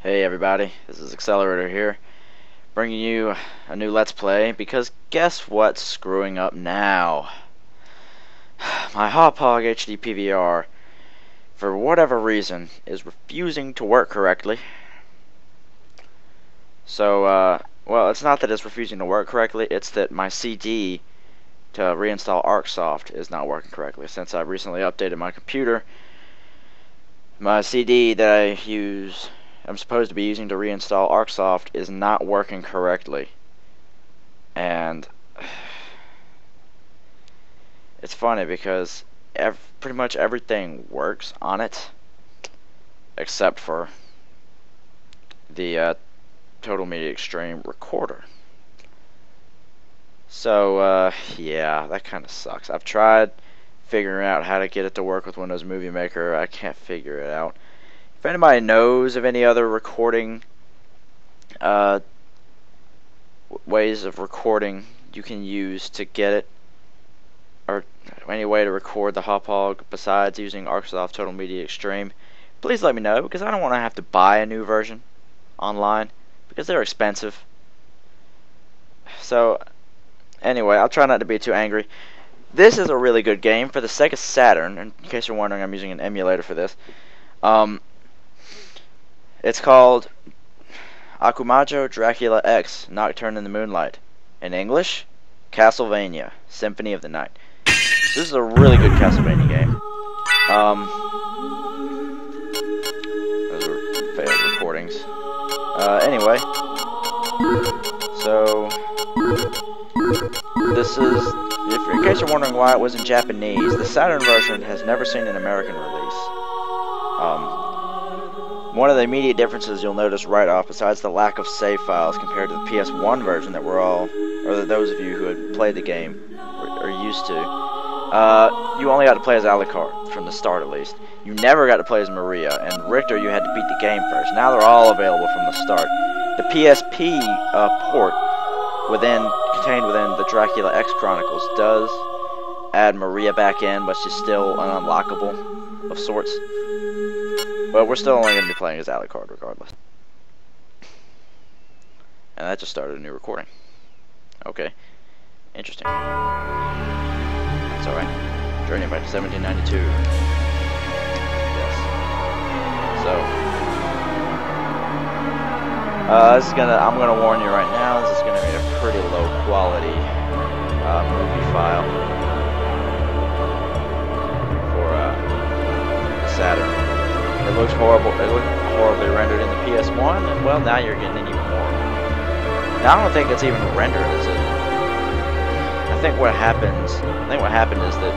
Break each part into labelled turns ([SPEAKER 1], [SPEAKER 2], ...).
[SPEAKER 1] Hey everybody, this is Accelerator here, bringing you a new Let's Play, because guess what's screwing up now? My Hauppauge HD PVR, for whatever reason, is refusing to work correctly. So, well, it's not that it's refusing to work correctly, it's that my CD to reinstall ArcSoft is not working correctly. Since I recently updated my computer, my CD that I'm supposed to be using to reinstall ArcSoft is not working correctly. And it's funny because pretty much everything works on it except for the Total Media Extreme recorder. So yeah, that kind of sucks. I've tried figuring out how to get it to work with Windows Movie Maker. I can't figure it out. If anybody knows of any other recording ways of recording you can use to get it, or any way to record the Hauppauge besides using ArcSoft Total Media Extreme, please let me know, because I don't want to have to buy a new version online because they're expensive. So anyway, I'll try not to be too angry. This is a really good game for the Sega Saturn. In case you're wondering, I'm using an emulator for this. It's called Akumajo Dracula X, Nocturne in the Moonlight. In English, Castlevania, Symphony of the Night. This is a really good Castlevania game. Those are failed recordings. Anyway, so this is, in case you're wondering why it was in Japanese, the Saturn version has never seen an American release. One of the immediate differences you'll notice right off, besides the lack of save files compared to the PS1 version that we're all, or those of you who had played the game are used to, you only got to play as Alucard, from the start at least. You never got to play as Maria, and Richter you had to beat the game first. Now they're all available from the start. The PSP port contained within the Dracula X Chronicles does add Maria back in, but she's still an unlockable of sorts. But we're still only going to be playing as Alucard regardless. And that just started a new recording. Okay. Interesting. That's alright. Journey back to 1792. Yes. So. I'm gonna warn you right now, this is gonna be a pretty low quality movie file for the Saturn. It looks horrible. It looked horribly rendered in the PS1, and well, now you're getting it even more. Now I don't think it's even rendered, is it? I think what happened is that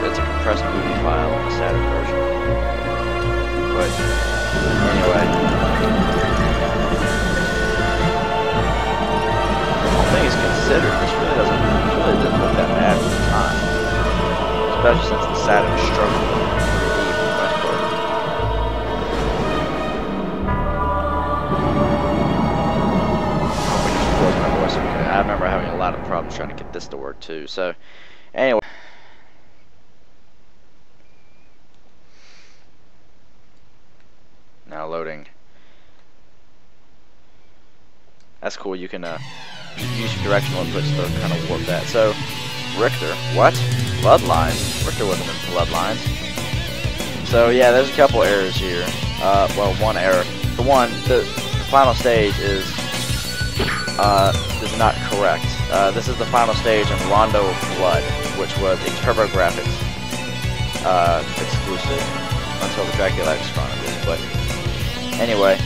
[SPEAKER 1] it's a compressed movie file in the Saturn version. But anyway, all things considered, this really didn't look that bad at the time, especially since the Saturn struggled with 3D for the most part. I remember having a lot of problems trying to get this to work too. So, anyway. Now loading. That's cool. You can use your directional inputs to kind of warp that. So, Richter. What? Bloodlines? Richter wasn't in Bloodlines. So, yeah, there's a couple errors here. Well, one error. For one, the final stage is not correct. This is the final stage in Rondo of Blood, which was a TurboGrafx exclusive until the Dracula X Chronicles. But anyway,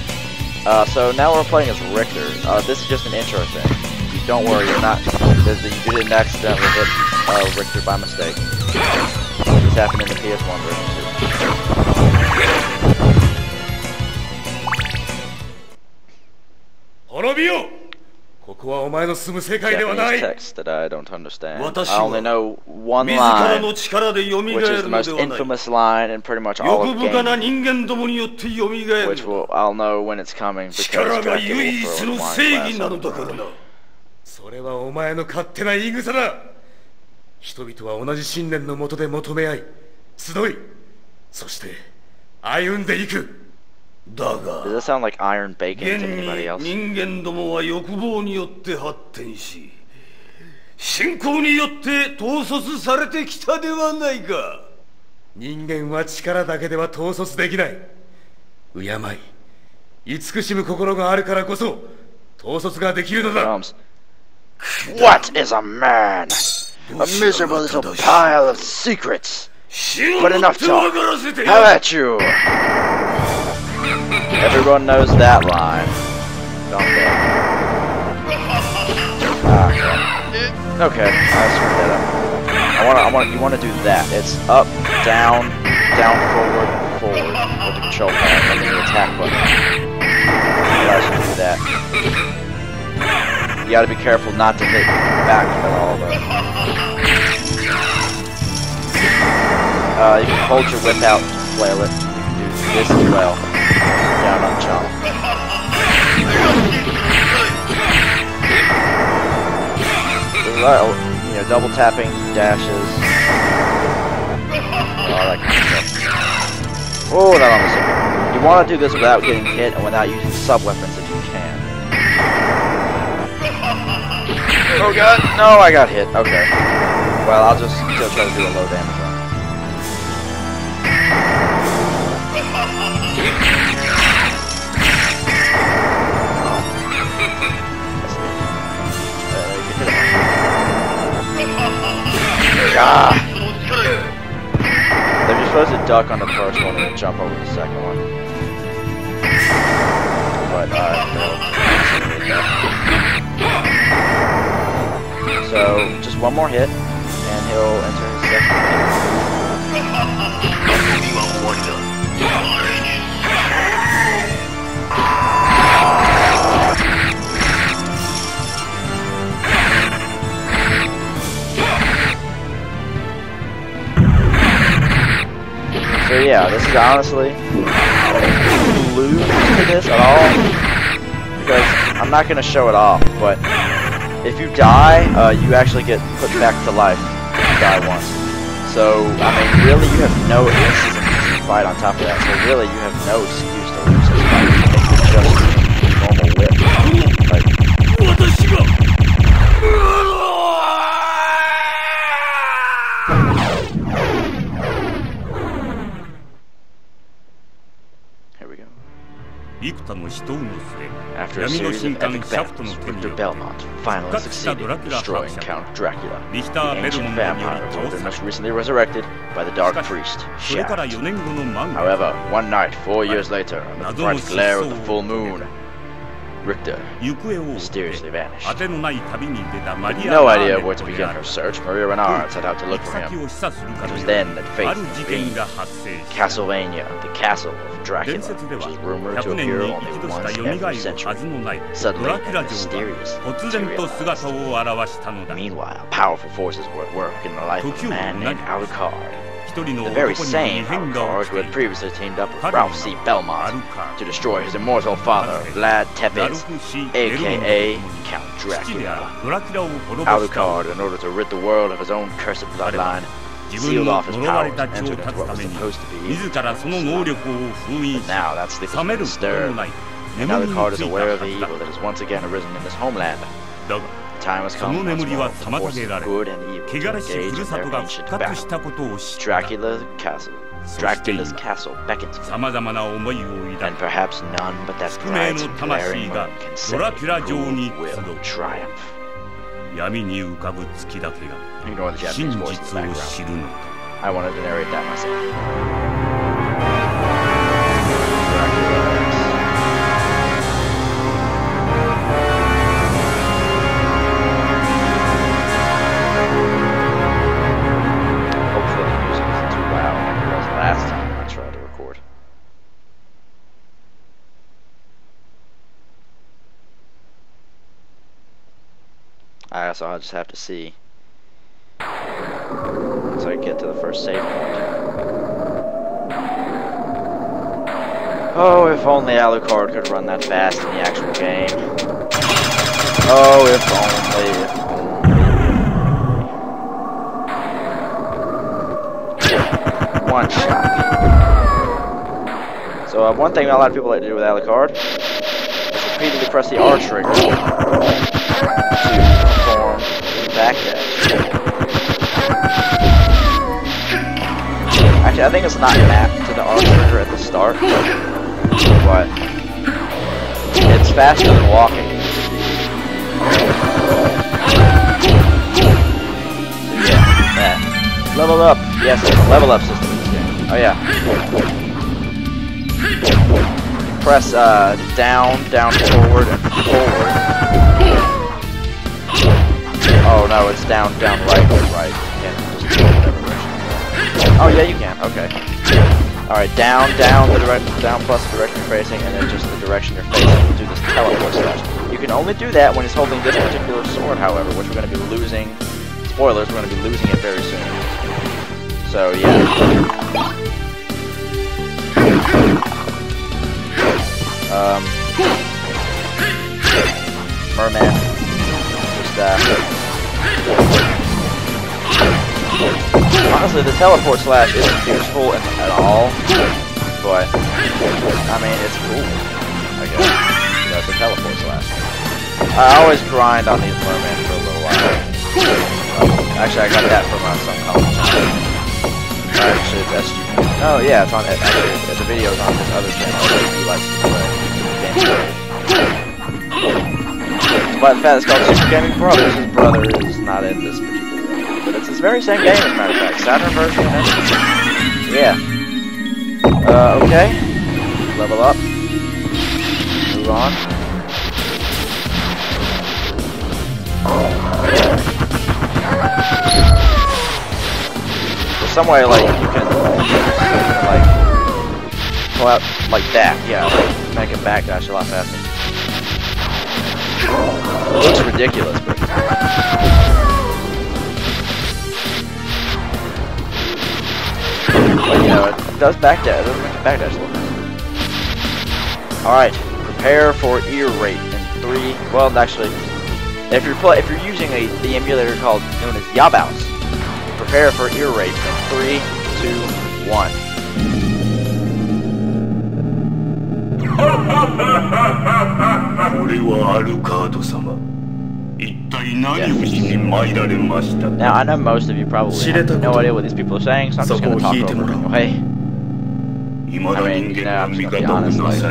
[SPEAKER 1] so now we're playing as Richter. This is just an intro thing. Don't worry, you didn't accidentally hit Richter by mistake. This happened in the PS1 version too. Japanese text that I don't understand. I only know one line, which is the most infamous line in pretty much all of games, which I'll know when it's coming because Dracula will throw a flying glass on the Does that sound like iron bacon to anybody else?
[SPEAKER 2] 人間どもは欲望によって発展し、信仰によって統率されてきたではないか。人間は力だけでは統率できない。敬い、慈しむ心があるからこそ統率ができるのだ。
[SPEAKER 1] What is a man? A miserable little pile of secrets. But enough talk. How about you? Everyone knows that line, don't they? Okay, I screwed that up. You want to do that. It's up, down, down, forward, forward with the control pad, and then the attack button. Allows you to do that. You gotta be careful not to hit back at all, though. You can hold your whip out to flail it. You can do this as well. Down up jump. You know, double tapping, dashes, all that kind of stuff. Oh, that almost hit me. You want to do this without getting hit and without using sub-weapons if you can. Oh god, no, I got hit. Okay. Well, I'll just still try to do a low damage run. Ah! They're just supposed to duck on the first one and jump over the second one. But, so, just one more hit, and he'll enter his second phase. So yeah, this is honestly, lose to this at all, because I'm not going to show it off, but if you die, you actually get put back to life if you die once. So, I mean, really you have no, this is an easy fight on top of that, so really you have no excuse to lose this fight. It's just normal whip. Like, after a series of epic battles, Richter Belmont finally succeeded in destroying Count Dracula, the ancient vampire who had been most recently resurrected by the Dark Priest, Shaft. However, one night, 4 years later, under the bright glare of the full moon, Richter mysteriously vanished. With no idea where to begin her search, Maria Renard set out to look for him. It was then that fate intervened. Castlevania, the Castle of Dracula, which is rumored to appear only once every century, suddenly and mysteriously materialized. Meanwhile, powerful forces were at work in the life of a man named Alucard. The very same Alucard who had previously teamed up with Ralph C. Belmont to destroy his immortal father, Vlad Tepes, aka Count Dracula. Alucard, in order to rid the world of his own cursed bloodline, sealed off his powers and entered into what was supposed to be his But now that sleep has been disturbed, and Alucard is aware of the evil that has once again arisen in his homeland. The time has come once more for forces of good and evil to engage in their ancient battle. Dracula's castle beckons him, and perhaps none but that bright glaring moon can say who will triumph. Ignore the Japanese voice in the background. I wanted to narrate that myself. So I'll just have to see once I get to the first save point. Oh, if only Alucard could run that fast in the actual game. Oh, if only. One shot. So So one thing a lot of people like to do with Alucard is repeatedly press the R trigger to perform backdash. Actually, I think it's not mapped to the R trigger at the start, but it's faster than walking. So yeah, that. Level up. Yes, it's a level up system in this game. Oh yeah. Press down, forward, and forward. Oh no, it's down, right. You can't just do whatever direction. Oh yeah, you can. Okay. All right, down plus the direction you're facing, and then just the direction you're facing. We'll do this teleport slash. You can only do that when he's holding this particular sword, however, which we're going to be losing. Spoilers, we're going to be losing it very soon. So yeah. Merman. Honestly, the teleport slash isn't useful at all, but I mean, it's cool. I guess. You know, it's a teleport slash. I always grind on these mermen for a little while. Actually, I got that from some college channel. Actually, it's SG. Oh yeah, it's on. Actually, the video's on his other channel that he likes to play. But the fact it's called Super Gaming Brothers, his brother is not in this particular game. But it's this very same game, as a matter of fact. Saturn version and everything. Yeah. Okay. Level up. Move on. There's some way, like, you can like, pull out like that. Yeah, like, make a backdash a lot faster. It looks ridiculous, but you know, it does backdash. It doesn't make a backdash a little bit. Alright, prepare for ear rape in 3. Well, actually, if you're using the emulator known as Yabaus, prepare for ear rape in 3, 2, 1. Now, I know most of you probably have no idea what these people are saying, so I'm just going to talk over it anyway. I mean, you know, I'm just going to be honest, like...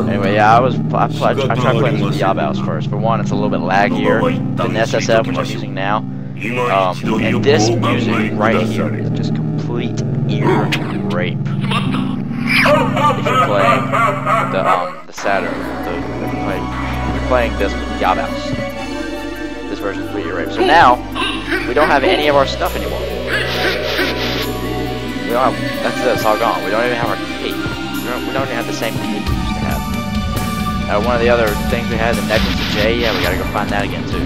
[SPEAKER 1] Anyway, yeah, I tried playing with the Yabaus first. For one, it's a little bit laggier than SSF, which I'm using now. And this music right here is just complete ear rape. If you're playing the Saturn, if you're playing this with Yabaus, this version is ear rape. So now we don't have any of our stuff anymore. We don't have, that's it, it's all gone. We don't even have our cape. We don't even have the same cape we used to have. One of the other things we had, the necklace of J, yeah, we gotta go find that again too.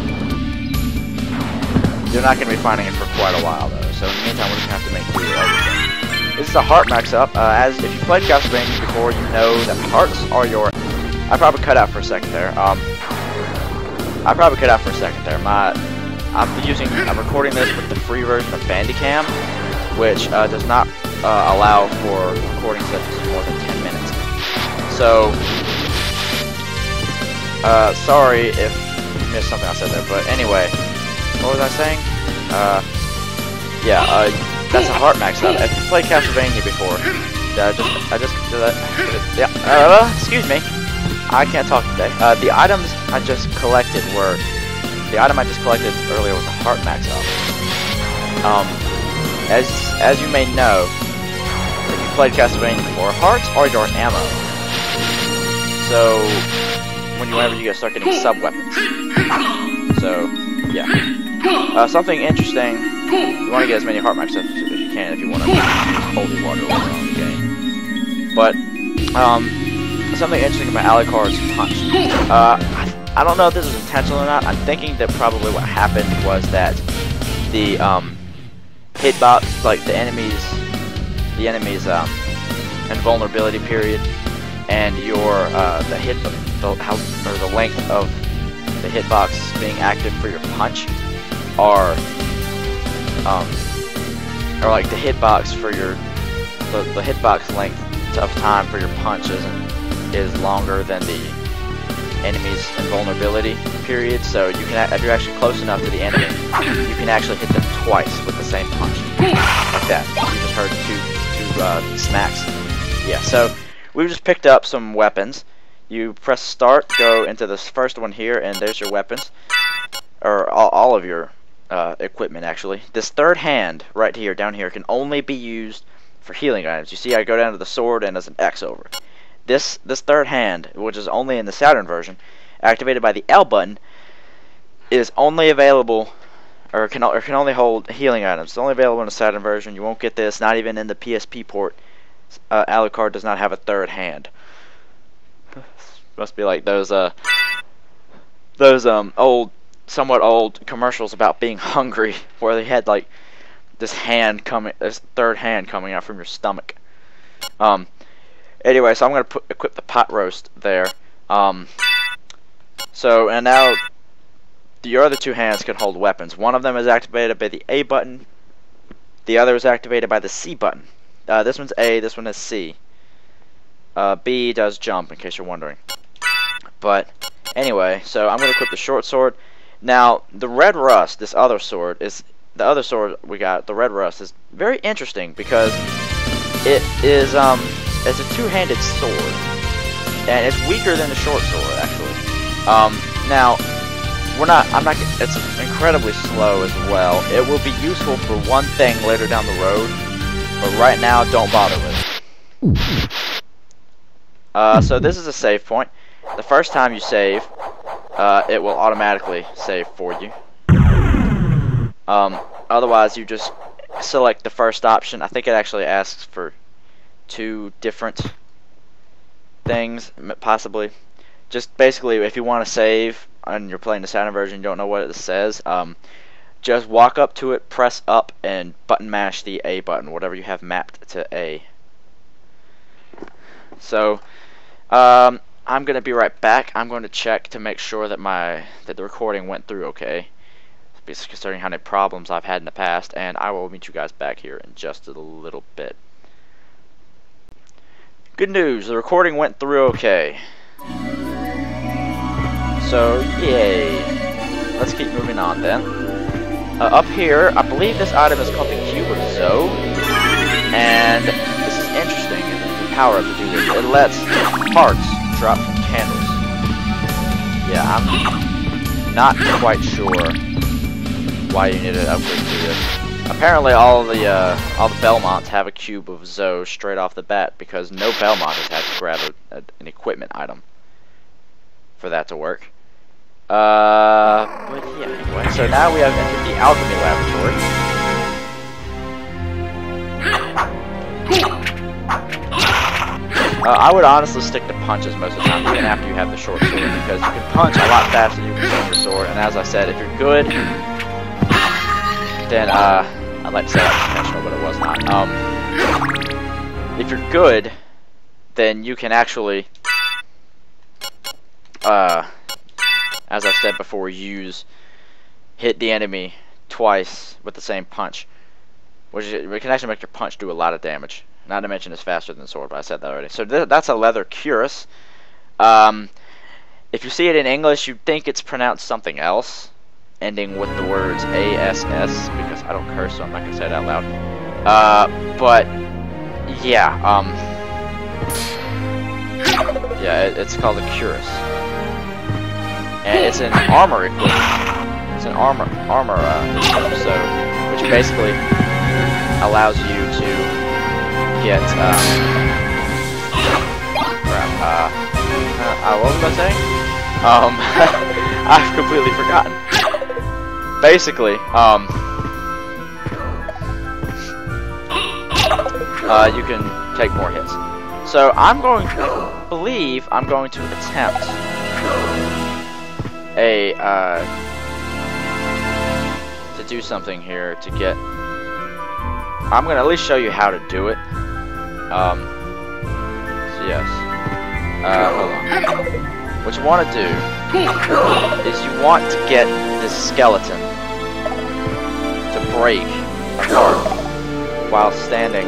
[SPEAKER 1] You're not going to be finding it for quite a while, though, so in the meantime, we're just going to have to make do with everything. This is a heart max up. As if you played Castlevania before, you know that hearts are your... I probably cut out for a second there. I'm recording this with the free version of Bandicam, which does not allow for recording sessions more than 10 minutes. So, sorry if you missed something I said there, but anyway... What was I saying? That's a heart max up. If you played Castlevania before, excuse me, I can't talk today. The items I just collected earlier was a heart max up. As you may know, if you played Castlevania before, hearts are your ammo. So whenever you start getting sub weapons. So yeah. Something interesting, you want to get as many heart max as you can if you want to use holy water later on in the game. But, something interesting about Alucard's punch. I don't know if this is intentional or not. I'm thinking that probably what happened was that the, hitbox, like the enemy's invulnerability period, and your, the length of the hitbox being active for your punch are like the hitbox for your the hitbox length of time for your punch is longer than the enemy's invulnerability period. So you can, if you're actually close enough to the enemy, you can actually hit them twice with the same punch, like that. You just heard two smacks. Yeah. So we've just picked up some weapons. You press start, go into this first one here, and there's your weapons, or all of your equipment actually. This third hand right here, down here, can only be used for healing items. You see, I go down to the sword and there's an X over it. This third hand, which is only in the Saturn version, activated by the L button, is only available, or can only hold healing items. It's only available in the Saturn version. You won't get this, not even in the PSP port. Alucard does not have a third hand. Must be like those old, somewhat old commercials about being hungry, where they had like this third hand coming out from your stomach. Anyway, so I'm gonna equip the pot roast there. So, and now your other two hands can hold weapons. One of them is activated by the A button. The other is activated by the C button. This one's A. This one is C. B does jump, in case you're wondering. But anyway, so I'm gonna equip the short sword. Now, the red rust, this other sword, is the other sword we got. The red rust is very interesting because it is it's a two-handed sword, and it's weaker than the short sword actually. Now it's incredibly slow as well. It will be useful for one thing later down the road, but right now don't bother with it. So this is a save point. The first time you save, it will automatically save for you. Otherwise, you just select the first option. I think it actually asks for 2 different things, possibly. Just basically, if you want to save and you're playing the Saturn version, you don't know what it says, just walk up to it, press up, and button mash the A button, whatever you have mapped to A. So, I'm going to be right back. I'm going to check to make sure that the recording went through okay, considering how many problems I've had in the past, and I will meet you guys back here in just a little bit. Good news, the recording went through okay. So, yay. Let's keep moving on then. Up here, I believe this item is called the Cube of Zoe, and this is interesting. The power-up to do this. It lets hearts drop from candles. Yeah, I'm not quite sure why you need an upgrade to this. Apparently, all the Belmonts have a Cube of Zoe straight off the bat, because no Belmont has had to grab an equipment item for that to work. But yeah, anyway. So now we have entered the alchemy laboratory. I would honestly stick to punches most of the time, even after you have the short sword, because you can punch a lot faster than you can swing your sword. And as I said, if you're good, then I'd like to say that was intentional, but it was not. If you're good, then you can actually, as I've said before, hit the enemy twice with the same punch, which it can actually make your punch do a lot of damage. Not to mention it's faster than the sword, but I said that already. So that's a leather cuirass. If you see it in English, you'd think it's pronounced something else, ending with the words ASS, because I don't curse, so I'm not going to say it out loud. But, yeah, it's called a cuirass. And it's an armor equipment. It's an armor equipment, so, which basically allows you to get, what was I saying? I've completely forgotten. Basically, you can take more hits. So I'm going to attempt to do something here to get. I'm gonna at least show you how to do it. So yes. Hold on. What you want to do is you want to get this skeleton to break apart while standing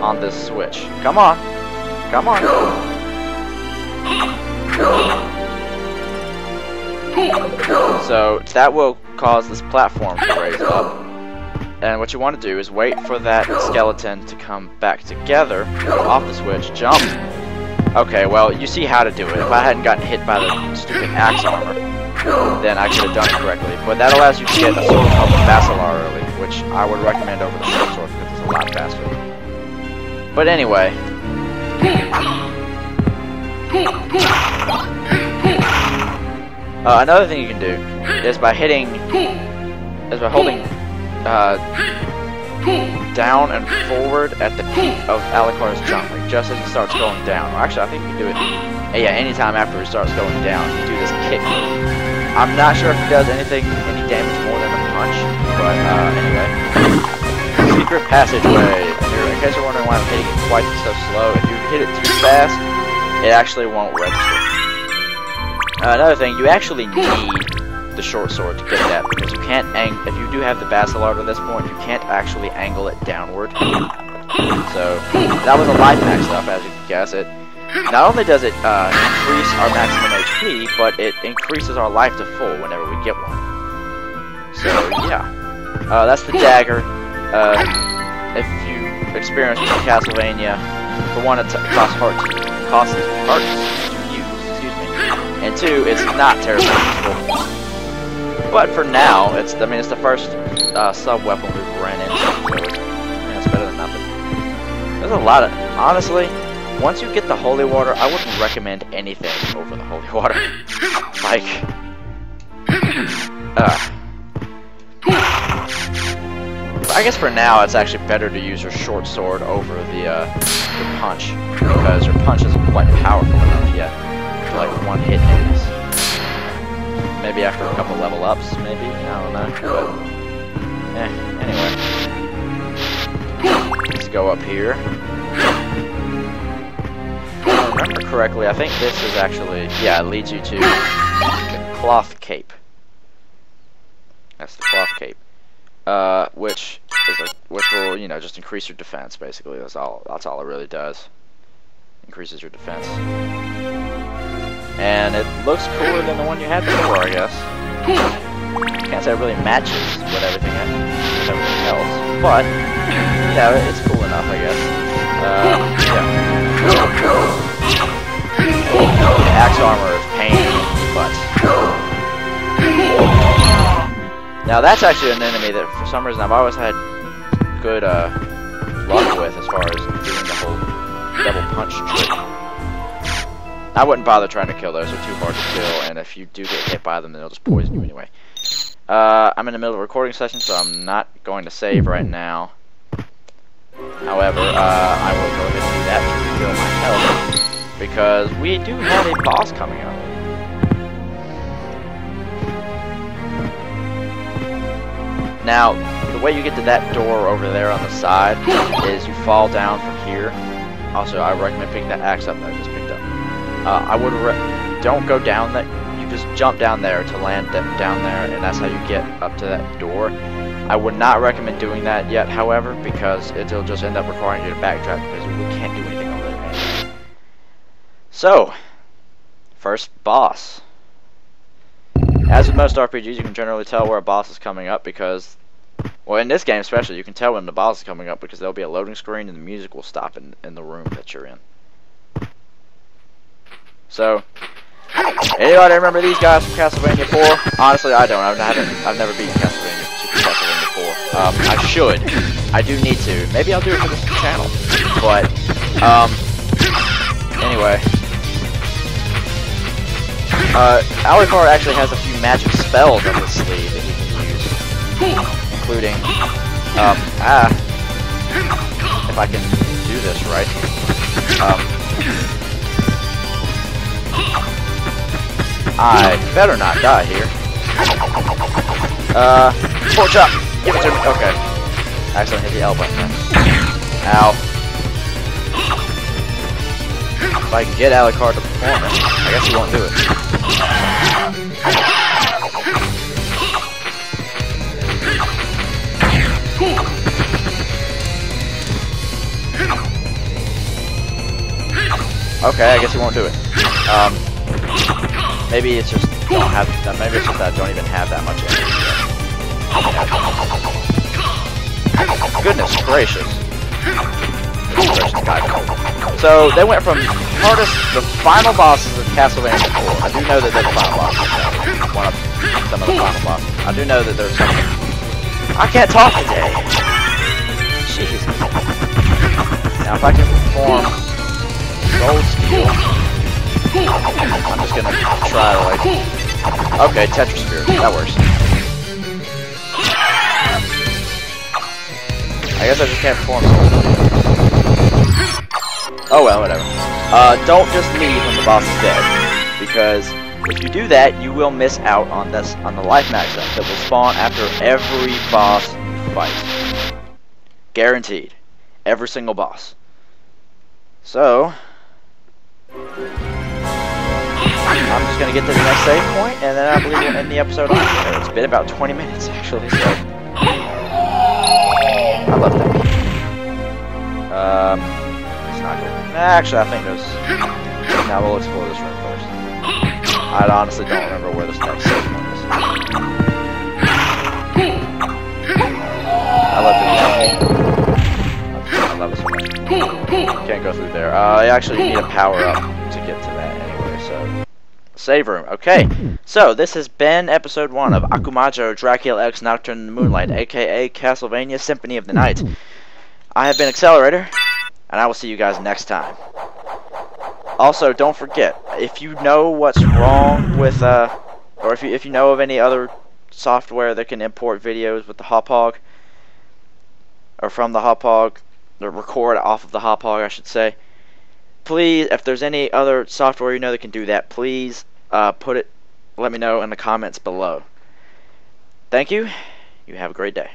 [SPEAKER 1] on this switch. Come on. Come on. So that will cause this platform to raise up. And what you want to do is wait for that skeleton to come back together, go off the switch, jump. Okay, well, you see how to do it. If I hadn't gotten hit by the stupid axe armor, then I could have done it correctly. But that allows you to get a sword called the Basilar early, which I would recommend over the short sword because it's a lot faster. But anyway. Another thing you can do is by holding down and forward at the peak of Alucard's jump, like just as it starts going down. Or actually, I think you can do it. Yeah, anytime after it starts going down, you do this kick. I'm not sure if it does any damage more than a punch, but anyway. Secret passageway. In case you're wondering why I'm hitting it quite so slow, if you hit it too fast, it actually won't register. Another thing, you actually need the short sword to get that, because you can't if you do have the Basilar at this point, you can't actually angle it downward. So that was a life max stuff, as you can guess. It not only does it increase our maximum HP, but it increases our life to full whenever we get one. So yeah, that's the dagger. If you experience with Castlevania, for one, it costs hearts to use, and two, it's not terribly useful. But for now, it's the first sub-weapon we've ran into, so it's better than nothing. There's a lot of... Honestly, once you get the holy water, I wouldn't recommend anything over the holy water. Like... I guess for now, it's actually better to use your short sword over the punch, because your punch isn't quite powerful enough yet to, like, one-hit enemies. Maybe after a couple level ups, maybe, I don't know, but, anyway. Let's go up here. If I remember correctly, I think this is actually, yeah, it leads you to the cloth cape. That's the cloth cape. Which will, you know, just increase your defense, basically. That's all it really does. Increases your defense. And it looks cooler than the one you had before, I guess. Can't say it really matches with everything else, but yeah, it's cool enough, I guess. Yeah. The axe armor is pain in the butt. Now that's actually an enemy that, for some reason, I've always had good luck with as far as doing the whole double punch trick. I wouldn't bother trying to kill those, they're too hard to kill, and if you do get hit by them, then they'll just poison you anyway. I'm in the middle of a recording session, so I'm not going to save right now. However, I will go ahead and do that to refill my health, because we do have a boss coming up. Now, the way you get to that door over there on the side is you fall down from here. Also, I recommend picking that axe up that I just picked up. Don't go down that. You just jump down there to land down there, and that's how you get up to that door. I would not recommend doing that yet, however, because it'll just end up requiring you to backtrack because we can't do anything over there anyway. So, first boss. As with most RPGs, you can generally tell where a boss is coming up because, well, in this game especially, you can tell when the boss is coming up because there'll be a loading screen and the music will stop in the room that you're in. So, anybody remember these guys from Castlevania 4? Honestly, I don't. I've never beaten Super Castlevania 4. I should. I do need to. Maybe I'll do it for this channel. But, anyway. Alucard actually has a few magic spells up his sleeve that he can use. Including, if I can do this right. I better not die here. Pork chop! Give it to me. Okay. I accidentally hit the L button then. Ow. If I can get Alucard to perform it, I guess he won't do it. Okay, I guess he won't do it. Maybe it's just don't have. Maybe it's just that I don't even have that much energy. Goodness gracious. So they went from the final bosses of Castlevania 4. I do know that they're the final bosses. One of some of the final bosses. I do know that there's some. I can't talk today. Jeez. Now if I can perform Gold Steel, I'm just gonna try to like. Okay, Tetris Sphere. That works. I guess I just can't perform Gold Steel. Oh well, whatever. Don't just leave when the boss is dead, because if you do that, you will miss out on the life max up that will spawn after every boss fight. Guaranteed. Every single boss. So I'm just gonna get to the next save point, and then I believe we'll end the episode on there. It's been about 20 minutes actually, so I love that. It's not good. Actually, I think there's. Now we'll explore this room first. I honestly don't remember where this next save point is. I love this one. Can't go through there. I actually need a power up to get to that anyway, so. Save room. Okay, so this has been episode 1 of Akumajo Dracula X Nocturne Moonlight, aka Castlevania Symphony of the Night. I have been Accelerator, and I will see you guys next time. Also, don't forget, if you know what's wrong with, or if you know of any other software that can import videos with the Hauppauge, or from the Hauppauge, or record off of the Hauppauge, I should say, please, if there's any other software you know that can do that, please let me know in the comments below. Thank you. You have a great day.